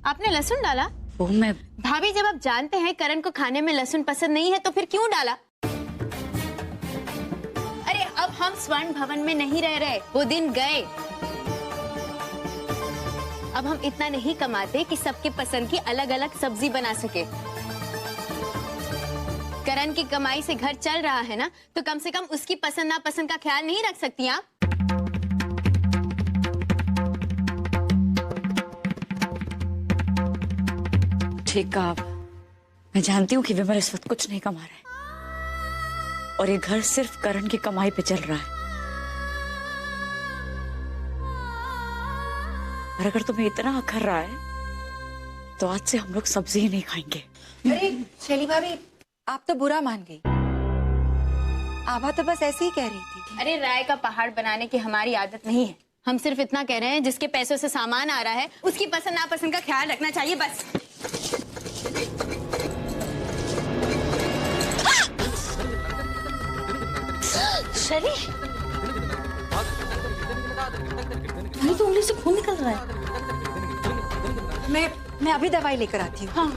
आपने लहसुन डाला? वो मैं भाभी, जब आप जानते हैं करण को खाने में लहसुन पसंद नहीं है तो फिर क्यों डाला? अरे अब हम स्वर्ण भवन में नहीं रह रहे, वो दिन गए। अब हम इतना नहीं कमाते कि सबके पसंद की अलग अलग सब्जी बना सके। करण की कमाई से घर चल रहा है ना, तो कम से कम उसकी पसंद नापसंद का ख्याल नहीं रख सकती आप? ठीक कहा। मैं जानती हूँ कि विमल इस वक्त कुछ नहीं कमा रहा है और ये घर सिर्फ करण की कमाई पे चल रहा है। और अगर तुम्हें इतना अखर रहा है तो आज से हम लोग सब्जी ही नहीं खाएंगे। अरे शैली भाभी, आप तो बुरा मान गई। आभा तो बस ऐसे ही कह रही थी। अरे राय का पहाड़ बनाने की हमारी आदत नहीं है। हम सिर्फ इतना कह रहे हैं, जिसके पैसों से सामान आ रहा है उसकी पसंद नापसंद का ख्याल रखना चाहिए, बस। शैली, तो उंगली से खून निकल रहा है। मैं अभी दवाई लेकर आती हूँ। हाँ।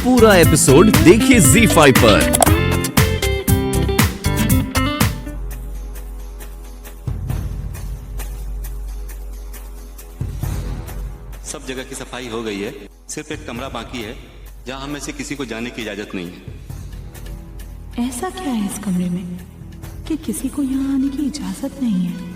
पूरा एपिसोड देखिए ZEE5 पर। सब जगह की सफाई हो गई है, सिर्फ एक कमरा बाकी है जहां हम में से किसी को जाने की इजाजत नहीं है। ऐसा क्या है इस कमरे में कि किसी को यहाँ आने की इजाजत नहीं है?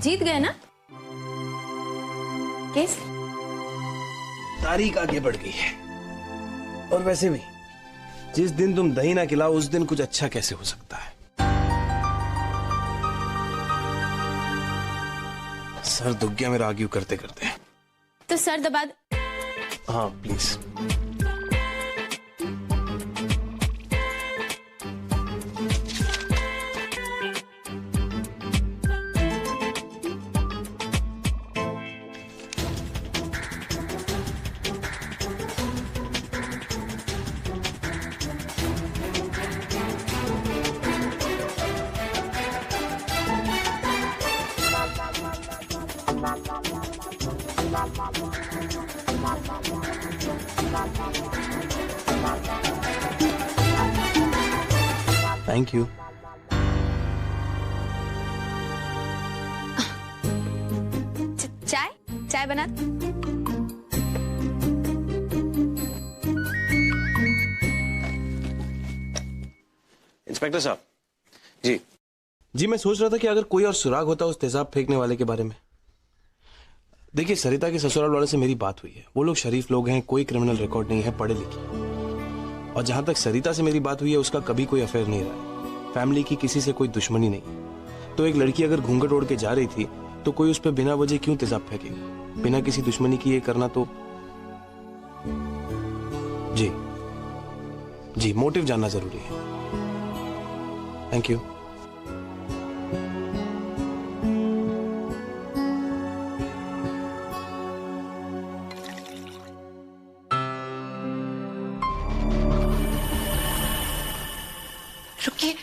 जीत गए ना केस? तारीख आगे बढ़ गई है। और वैसे भी जिस दिन तुम दही ना खिलाओ उस दिन कुछ अच्छा कैसे हो सकता है? सर दुख गया मेरा आर्ग्यू करते करते। तो सर दबा हाँ प्लीज। Thank you. चाय चाय बना। इंस्पेक्टर साहब जी मैं सोच रहा था कि अगर कोई और सुराग होता उस तेजाब फेंकने वाले के बारे में। देखिए सरिता के ससुराल वाले से मेरी बात हुई है, वो लोग शरीफ लोग हैं, कोई क्रिमिनल रिकॉर्ड नहीं है, पढ़े लिखे। और जहां तक सरिता से मेरी बात हुई है उसका कभी कोई अफेयर नहीं रहा है, फैमिली की किसी से कोई दुश्मनी नहीं। तो एक लड़की अगर घूंघट ओढ़ के जा रही थी तो कोई उस पर बिना वजह क्यों तेजाब फेंकेगा? बिना किसी दुश्मनी की ये करना तो जी मोटिव जानना जरूरी है। Thank you. रुकिए,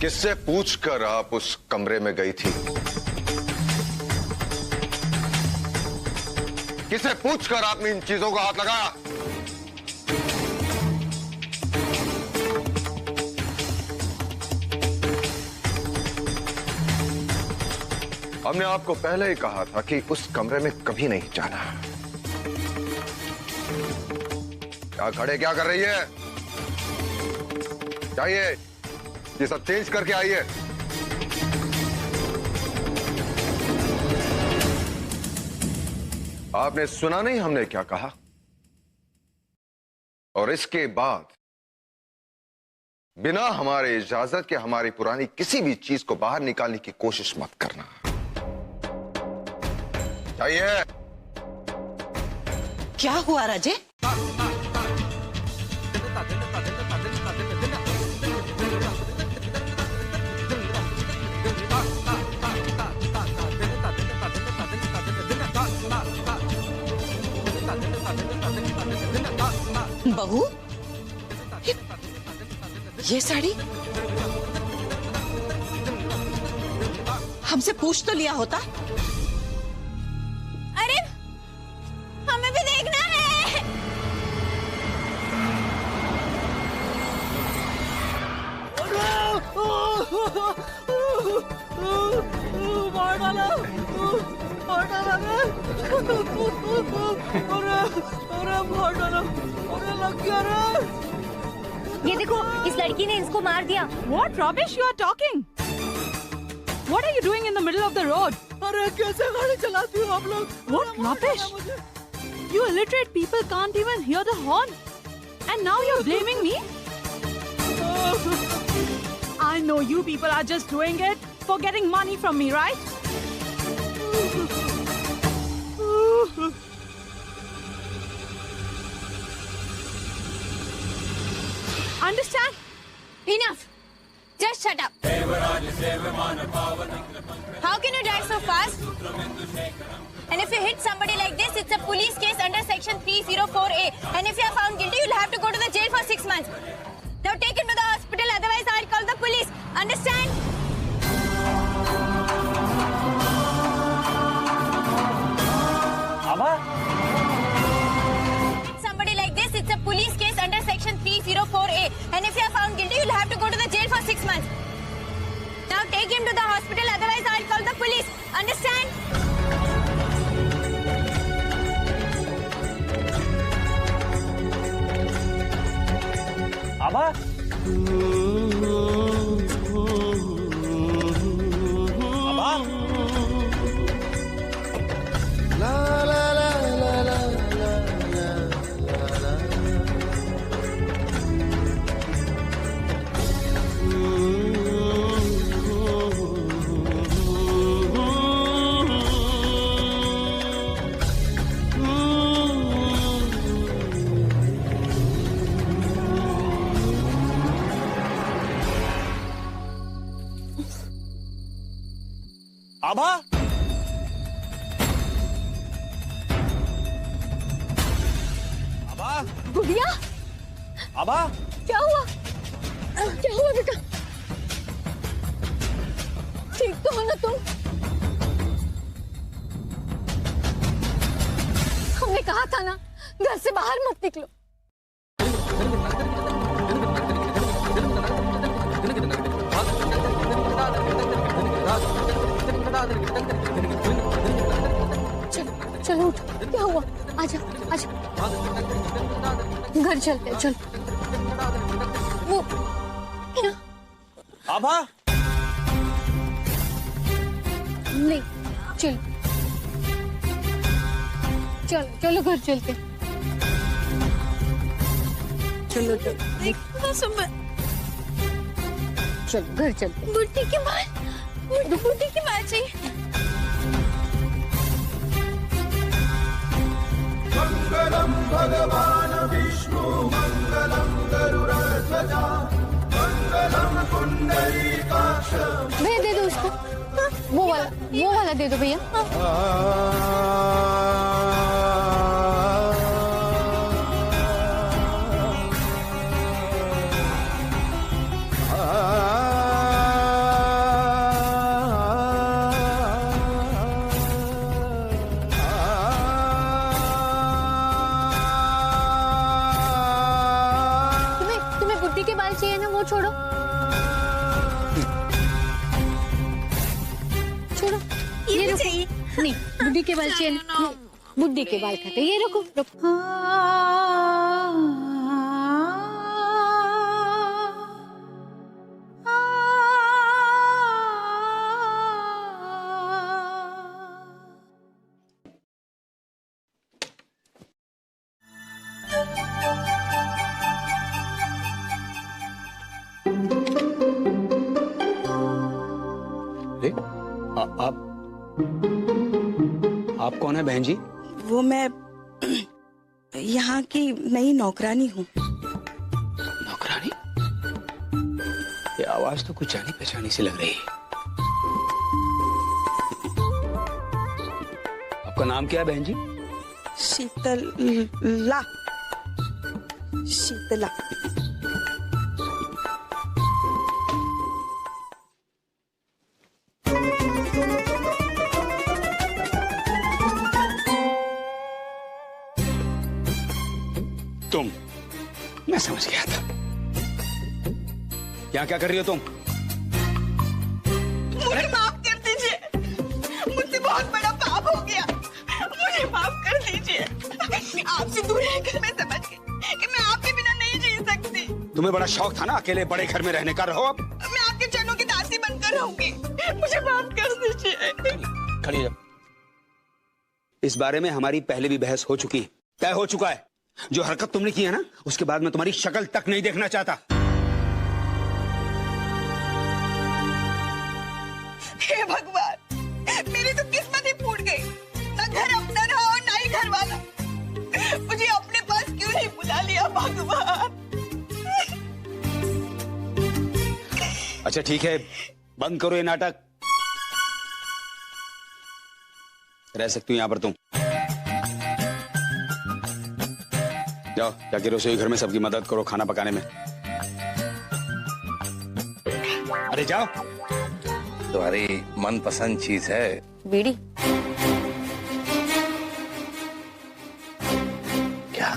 किससे पूछकर आप उस कमरे में गई थी? किससे पूछकर आपने इन चीजों को हाथ लगाया? हमने आपको पहले ही कहा था कि उस कमरे में कभी नहीं जाना। क्या खड़े क्या कर रही है? चाहिए ये सब चेंज करके आइए। आपने सुना नहीं हमने क्या कहा? और इसके बाद बिना हमारे इजाजत के हमारी पुरानी किसी भी चीज को बाहर निकालने की कोशिश मत करना। चाहिए? क्या हुआ राजे? बहू, ये साड़ी हमसे पूछ तो लिया होता। अरे हमें भी देखना है। मार डाला, मार डाला, अरे मार डाला, अरे लग गया रे। ये देखो, इस लड़की ने इसको मार दिया। What rubbish you are talking? What are you doing in the middle of the road? अरे कैसे गाड़ी चलाती हो आप लोग? What rubbish? You illiterate people can't even hear the horn, and now you're blaming me? I know you people are just doing it for getting money from me, right? Understand? Enough. Just shut up. How can you drive so fast? And if you hit somebody like this, it's a police case under section 304A. And if you are found guilty, you'll have to go to the jail for 6 months. Now take him to the hospital, otherwise I'll call the police. Understand? Somebody like this, it's a police Understand? आभा आभा आभा गुड़िया, आभा क्या हुआ? क्या हुआ बेटा? ठीक तो हो ना तुम? हमने कहा था ना घर से बाहर मत निकलो। चलो चलो उठ, क्या हुआ? आजा आजा, घर चलते हैं, चलो। वो आभा नहीं, चलो चलो चलो घर चलते हैं। चलो चलो चलो घर चलते हैं। बुढ़ी की माँ, बुढ़ी की माँ चाहिए। मंगलम भगवान विष्णु मंगलम गरुड़ध्वजा मंगलम पुंडरीकाक्ष। भैया दे दो उसको, वो वाला दे दो भैया। तुम्हें बुड्ढी के बाल चाहिए ना, वो छोड़ो छोड़ो, ये चाहिए नहीं, बुड्ढी के बाल चाहिए ना, बुड्ढी के बाल खाते, ये रखो रखो। आप कौन है बहन जी? वो मैं यहाँ की नई नौकरानी हूँ। नौकरानी? ये आवाज तो कुछ जानी पहचानी सी लग रही है। आपका नाम क्या है बहन जी? शीतला। शीतला। तुम, मैं समझ गया था। क्या क्या कर रही हो तुम? मुझे माफ कर दीजिए, मुझसे बहुत बड़ा पाप हो गया, मुझे माफ कर दीजिए। आपसे दूर रहकर मैं समझ गई कि मैं आपके बिना नहीं जी सकती। तुम्हें बड़ा शौक था ना अकेले बड़े घर में रहने का, रहो अब। मैं आपके चरणों की दासी बनकर रहूंगी, मुझे माफ कर दीजिए। खड़ी रहो। इस बारे में हमारी पहले भी बहस हो चुकी है, तय हो चुका है। जो हरकत तुमने की है ना, उसके बाद मैं तुम्हारी शक्ल तक नहीं देखना चाहता। हे भगवान, मेरी तो किस्मत ही फूट गई, ना घर अपना रहा और ना ही घर वाला। मुझे अपने पास क्यों नहीं बुला लिया भगवान? अच्छा ठीक है, बंद करो ये नाटक। रह सकती हूँ यहाँ पर तुम। जाओ जाके रसोई घर में सबकी मदद करो खाना पकाने में। अरे जाओ। तुम्हारी मनपसंद चीज है बीड़ी। क्या?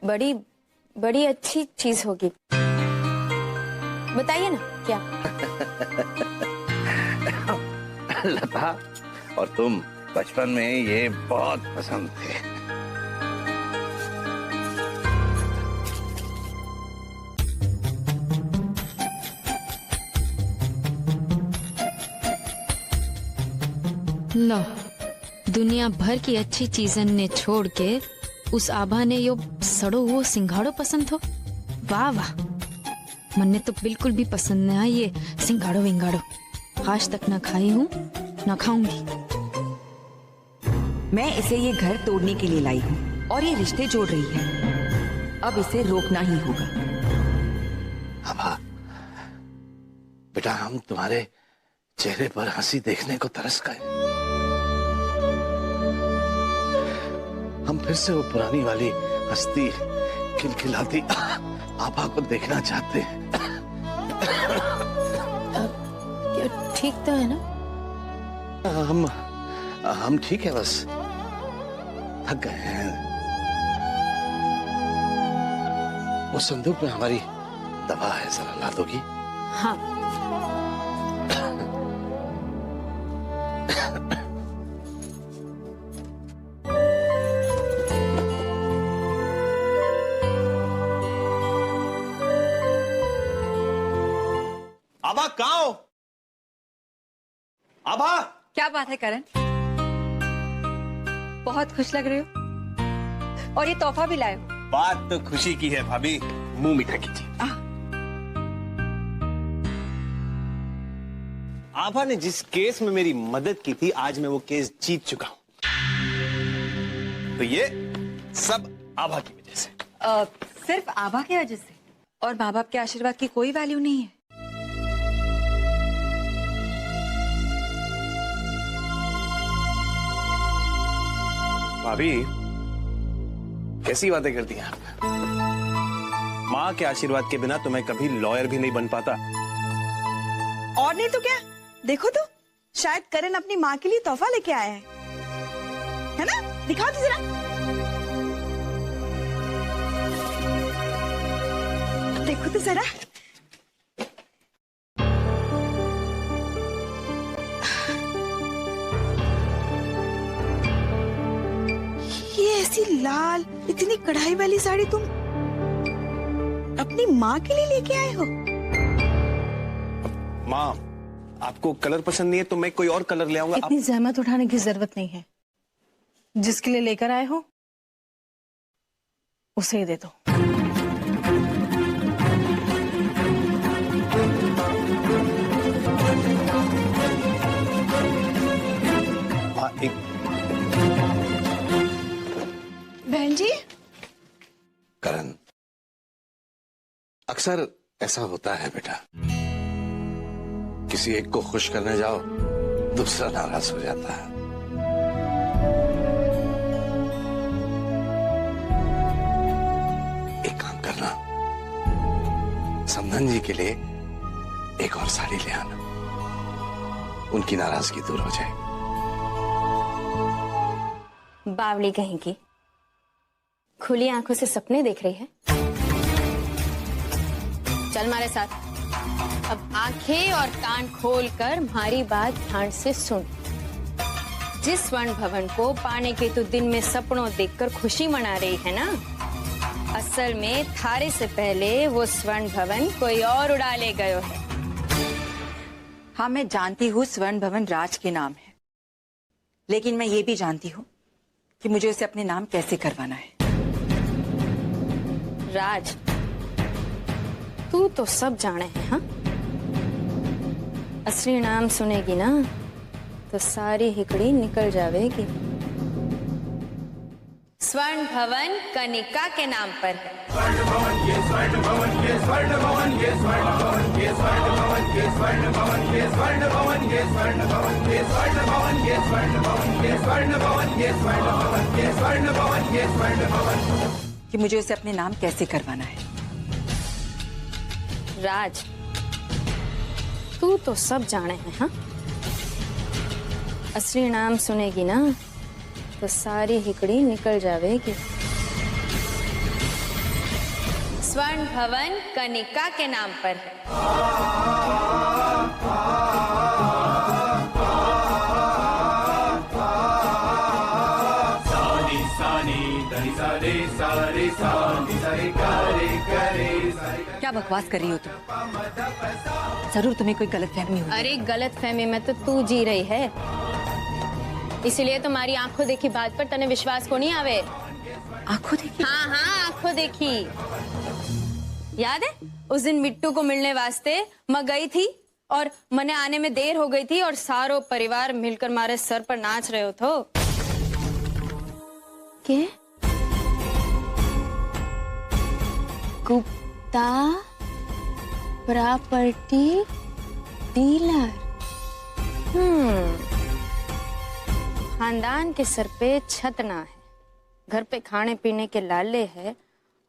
बड़ी बड़ी अच्छी चीज होगी, बताइए ना क्या। लता और तुम बचपन में ये बहुत पसंद थे। लो, दुनिया भर की अच्छी चीजन ने छोड़ के उस आभा ने यो सड़ो हुआ सिंघाड़ो पसंद हो। वाह वाह, मन्ने तो बिल्कुल भी पसंद नहीं आई ये सिंघाड़ो विंगाड़ो। आज तक ना खाई हूँ ना खाऊंगी। मैं इसे ये घर तोड़ने के लिए लाई हूँ और ये रिश्ते जोड़ रही है। अब इसे रोकना ही होगा। आभा, बेटा हम तुम्हारे चेहरे पर हंसी देखने को तरस गए। हम फिर से वो पुरानी वाली हंसती खिलखिलाती आभा को देखना चाहते हैं। ठीक तो है ना? हम ठीक है, बस थक गए हैं। वो संदूक में हमारी दवा है, जरा ला दोगी? हाँ। आभा कहाँ हो? आभा! क्या बात है करण? बहुत खुश लग रहे हो और ये तोहफा भी लाए हो। बात तो खुशी की है भाभी, मुंह मीठा कीजिए। आभा ने जिस केस में मेरी मदद की थी, आज मैं वो केस जीत चुका हूं। तो ये सब आभा की वजह से। सिर्फ आभा की वजह से? और माँ बाप के आशीर्वाद की कोई वैल्यू नहीं है? भाभी कैसी बातें करती हैं आप? माँ के आशीर्वाद के बिना तो मैं कभी लॉयर भी नहीं बन पाता। और नहीं तो क्या, देखो तो शायद करण अपनी माँ के लिए तोहफा लेके आया है ना? दिखाओ तो जरा। देखो तो जरा। ये ऐसी लाल इतनी कढ़ाई वाली साड़ी तुम अपनी माँ के लिए लेके आए हो? माँ, आपको कलर पसंद नहीं है तो मैं कोई और कलर ले आऊंगा। इतनी जहमत उठाने की जरूरत नहीं है। जिसके लिए लेकर आए हो उसे ही दे दो। बहन जी। करण, अक्सर ऐसा होता है बेटा, किसी एक को खुश करने जाओ दूसरा नाराज हो जाता है। एक काम करना, समधन जी के लिए एक और साड़ी ले आना, उनकी नाराजगी दूर हो जाएगी। बावली कहीं की, खुली आंखों से सपने देख रही है। चल हमारे साथ। अब आंखें और कान खोलकर हमारी बात ध्यान से सुन। जिस स्वर्ण भवन को पाने के तू दिन में सपनों देखकर खुशी मना रही है ना, असल में थारे से पहले वो स्वर्ण भवन कोई और उड़ा ले गयो है। हाँ, मैं जानती हूँ स्वर्ण भवन राज के नाम है, लेकिन मैं ये भी जानती हूँ कि मुझे उसे अपने नाम कैसे करवाना है। राज, तू तो सब जाने है। हाँ, असली नाम सुनेगी ना तो सारी हिकड़ी निकल जावेगी। स्वर्ण भवन कनिका के नाम पर है। स्वर्ण भवन, ये स्वर्ण भवन, ये स्वर्ण भवन, ये स्वर्ण भवन, ये स्वर्ण भवन, ये स्वर्ण भवन, ये स्वर्ण भवन, ये स्वर्ण भवन, ये स्वर्ण भवन, ये स्वर्ण भवन, ये स्वर्ण भवन, ये स्वर्ण भवन, ये स्वर्ण भवन, ये स्वर्ण भवन। कि मुझे उसे अपने नाम कैसे करवाना है। राज, तू तो सब जाने है। हाँ, असली नाम सुनेगी ना तो सारी हिकड़ी निकल जावेगी। स्वर्ण भवन कनिका के नाम पर है। क्या बकवास कर रही हो तुम? जरूर तुम्हें कोई गलतफहमी हुई। अरे गलतफहमी में तो तू जी रही है, इसलिए तुम्हारी आंखों देखी बात पर तने विश्वास को नहीं आवे। आंखों देखी? हाँ हाँ आंखों देखी। याद है उस दिन मिट्टू को मिलने वास्ते मैं गई थी और मने आने में देर हो गई थी और सारो परिवार मिलकर मारे सर पर नाच रहे हो तो के गुप्ता प्रॉपर्टी डीलर। खानदान के सर पे छत ना है, घर पे खाने पीने के लाले है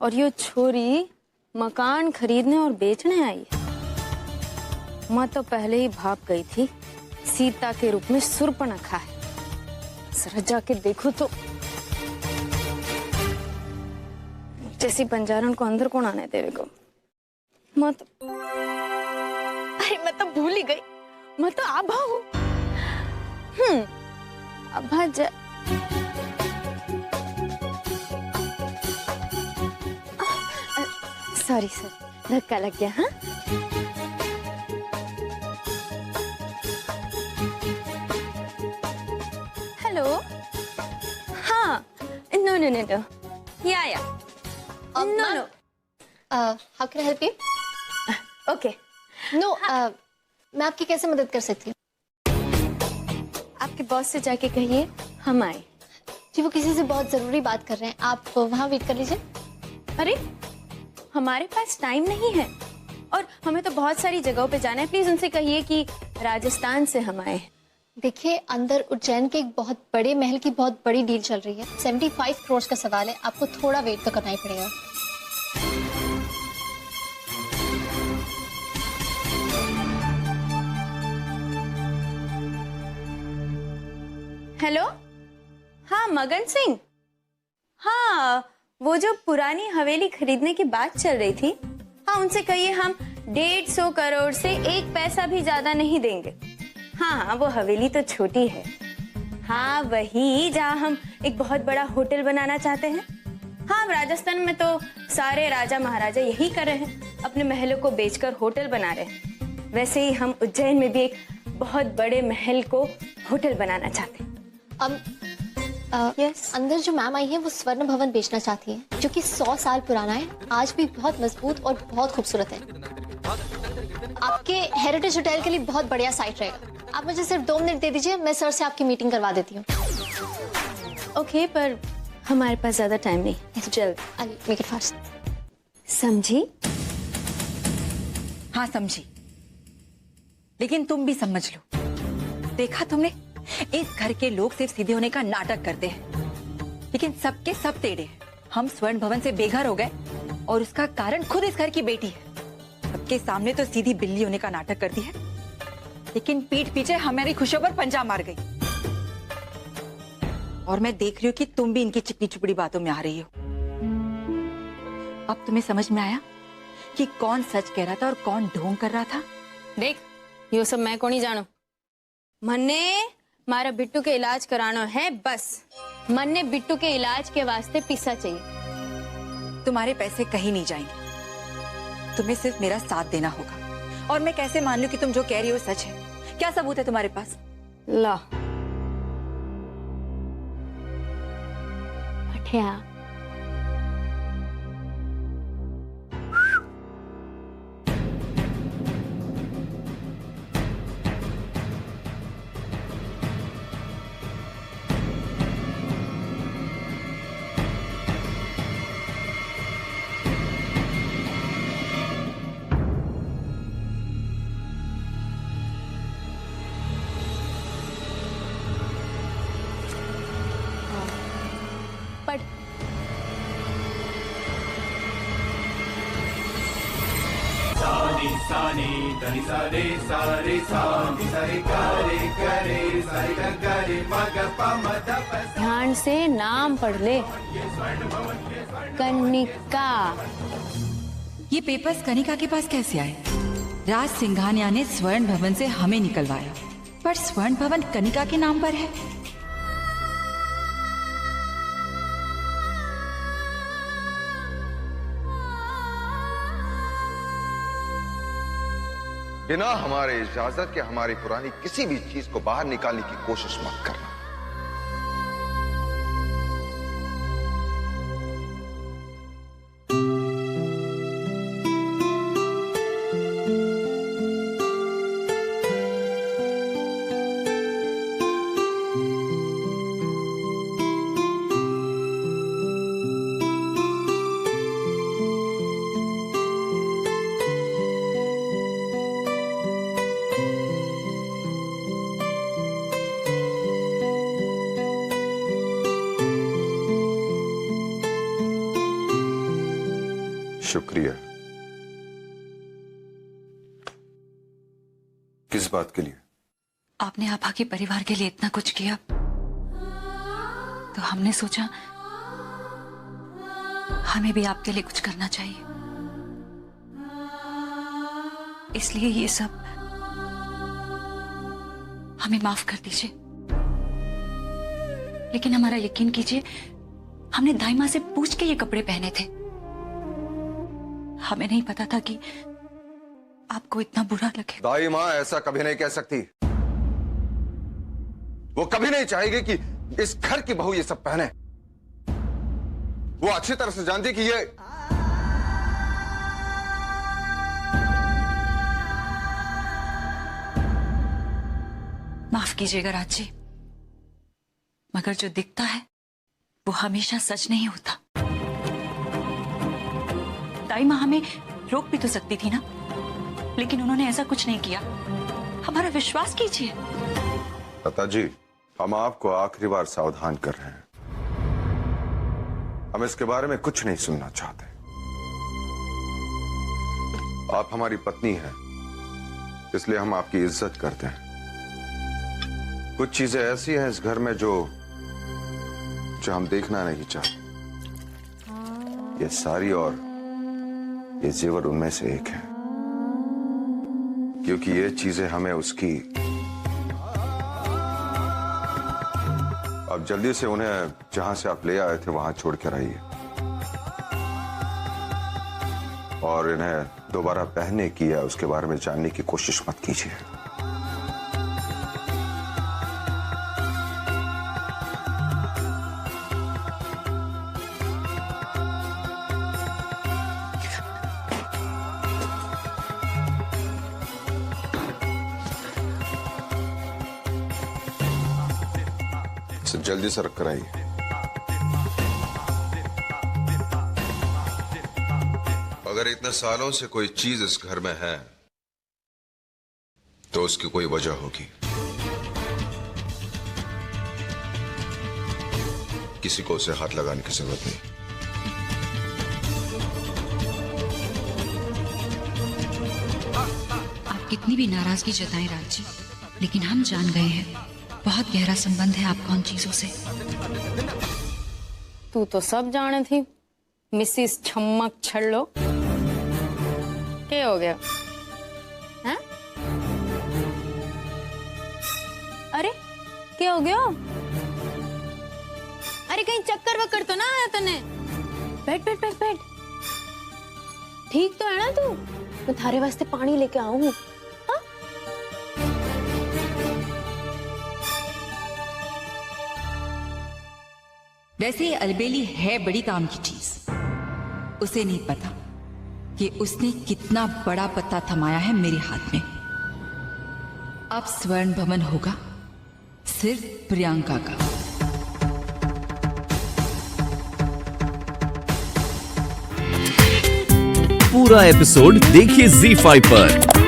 और ये छोरी मकान खरीदने और बेचने आई है। मैं तो पहले ही भाप गई थी सीता के रूप में सुर्पणखा है। जरा जाके देखो तो जैसी बंजारन को अंदर कौन आने देवे को। मैं तो भूल ही गई, मैं तो आभा हूँ। आभा सॉरी सर, धक्का लग गया। हाँ हेलो। हाँ नो नो नो नो या no how can I help you? Okay no मैं आपकी कैसे मदद कर सकती हूँ? आपके बॉस से जाके कहिए हम आए। जी वो किसी से बहुत जरूरी बात कर रहे हैं, आप वहाँ वेट कर लीजिए। अरे हमारे पास टाइम नहीं है और हमें तो बहुत सारी जगहों पे जाना है, प्लीज उनसे कहिए कि राजस्थान से हम आए। देखिए अंदर उज्जैन के एक बहुत बड़े महल की बहुत बड़ी डील चल रही है, 75 करोड़ का सवाल है, आपको थोड़ा वेट तो करना ही पड़ेगा। हेलो। हाँ मगन सिंह। हाँ वो जो पुरानी हवेली खरीदने की बात चल रही थी, हाँ उनसे कहिए हम 150 करोड़ से 1 पैसा भी ज्यादा नहीं देंगे। हाँ हाँ वो हवेली तो छोटी है, हाँ वही जहाँ हम एक बहुत बड़ा होटल बनाना चाहते हैं। हाँ राजस्थान में तो सारे राजा महाराजा यही कर रहे हैं, अपने महलों को बेचकर होटल बना रहे हैं। वैसे ही हम उज्जैन में भी एक बहुत बड़े महल को होटल बनाना चाहते हैं। yes. अंदर जो मैम आई है वो स्वर्ण भवन बेचना चाहती है, जो कि 100 साल पुराना है, आज भी बहुत मजबूत और बहुत खूबसूरत है। आपके हेरिटेज होटल के लिए बहुत बढ़िया साइट रहेगा। आप मुझे सिर्फ 2 मिनट दे दीजिए, मैं सर से आपकी मीटिंग करवा देती हूँ। ओके पर हमारे पास ज्यादा टाइम नहीं, जल्द। I'll make it fast. समझी? हाँ समझी, लेकिन तुम भी समझ लो। देखा तुमने, इस घर के लोग सिर्फ सीधे होने का नाटक करते हैं, लेकिन सबके सब टेढ़े हैं। हम स्वर्ण भवन से बेघर हो गए और उसका कारण खुद इस घर की बेटी है। सबके सामने तो सीधी बिल्ली होने का नाटक करती है, लेकिन पीठ पीछे हमारी खुशियों पर पंजा मार गई। और मैं देख रही हूँ कि तुम भी इनकी चिकनी चुपड़ी बातों में आ रही हो। अब तुम्हें समझ में आया कि कौन सच कह रहा था और कौन ढोंग कर रहा था? देख ये सब मैं को नहीं जानो, मन्ने मारा बिट्टू के इलाज कराना है बस। मन्ने बिट्टू के इलाज के वास्ते पैसा चाहिए। तुम्हारे पैसे कहीं नहीं जाएंगे, तुम्हें सिर्फ मेरा साथ देना होगा। और मैं कैसे मान लूं कि तुम जो कह रही हो सच है? क्या सबूत है तुम्हारे पास? ला हटिया। पढ़। सानी सानी धनी सारे सारे सानी सारे करे करे सारे गरे मग पमद पस। ध्यान से नाम पढ़ ले। कनिका। ये पेपर्स कनिका के पास कैसे आए? राज सिंघानिया ने स्वर्ण भवन से हमें निकलवाया, पर स्वर्ण भवन कनिका के नाम पर है। बिना हमारे इजाजत के हमारी पुरानी किसी भी चीज को बाहर निकालने की कोशिश मत करना। शुक्रिया। किस बात के लिए? आपने आभा के परिवार के लिए इतना कुछ किया तो हमने सोचा हमें भी आपके लिए कुछ करना चाहिए, इसलिए ये सब हमें माफ कर दीजिए। लेकिन हमारा यकीन कीजिए, हमने दाई मां से पूछ के ये कपड़े पहने थे। हमें नहीं पता था कि आपको इतना बुरा लगे। दाई मां ऐसा कभी नहीं कह सकती। वो कभी नहीं चाहेगी कि इस घर की बहू ये सब पहने। वो अच्छी तरह से जानती कि ये माफ कीजिएगा राज जी, मगर जो दिखता है वो हमेशा सच नहीं होता। दाई मां हमें रोक भी तो सकती थी ना, लेकिन उन्होंने ऐसा कुछ नहीं किया। हमारा विश्वास कीजिए। लता जी, हम आपको आखिरी बार सावधान कर रहे हैं। हम इसके बारे में कुछ नहीं सुनना चाहते। आप हमारी पत्नी हैं, इसलिए हम आपकी इज्जत करते हैं। कुछ चीजें ऐसी हैं इस घर में जो हम देखना नहीं चाहते। ये साड़ी और ये जेवर उनमें से एक है, क्योंकि ये चीजें हमें उसकी। अब जल्दी से उन्हें जहां से आप ले आए थे वहां छोड़ कर आइए, और इन्हें दोबारा पहनने की या उसके बारे में जानने की कोशिश मत कीजिए। जल्दी से रख कर आइए। अगर इतने सालों से कोई चीज इस घर में है तो उसकी कोई वजह होगी। किसी को उसे हाथ लगाने की जरूरत नहीं। आप कितनी भी नाराजगी जताएं राज जी, लेकिन हम जान गए हैं बहुत गहरा संबंध है आपका उन चीजों से। तू तो सब जाने थी, मिसिस छम्मक छल्लो। क्या हो गया? हैं? अरे क्या हो गया? अरे कहीं चक्कर वक्कर तो ना आया तने? बैठ बैठ बैठ बैठ। ठीक तो है ना तू? मैं थारे वास्ते पानी लेके आऊं। वैसे ये अलबेली है बड़ी काम की चीज। उसे नहीं पता कि उसने कितना बड़ा पत्ता थमाया है मेरे हाथ में। अब स्वर्ण भवन होगा सिर्फ प्रियंका का। पूरा एपिसोड देखिए ZEE5 पर।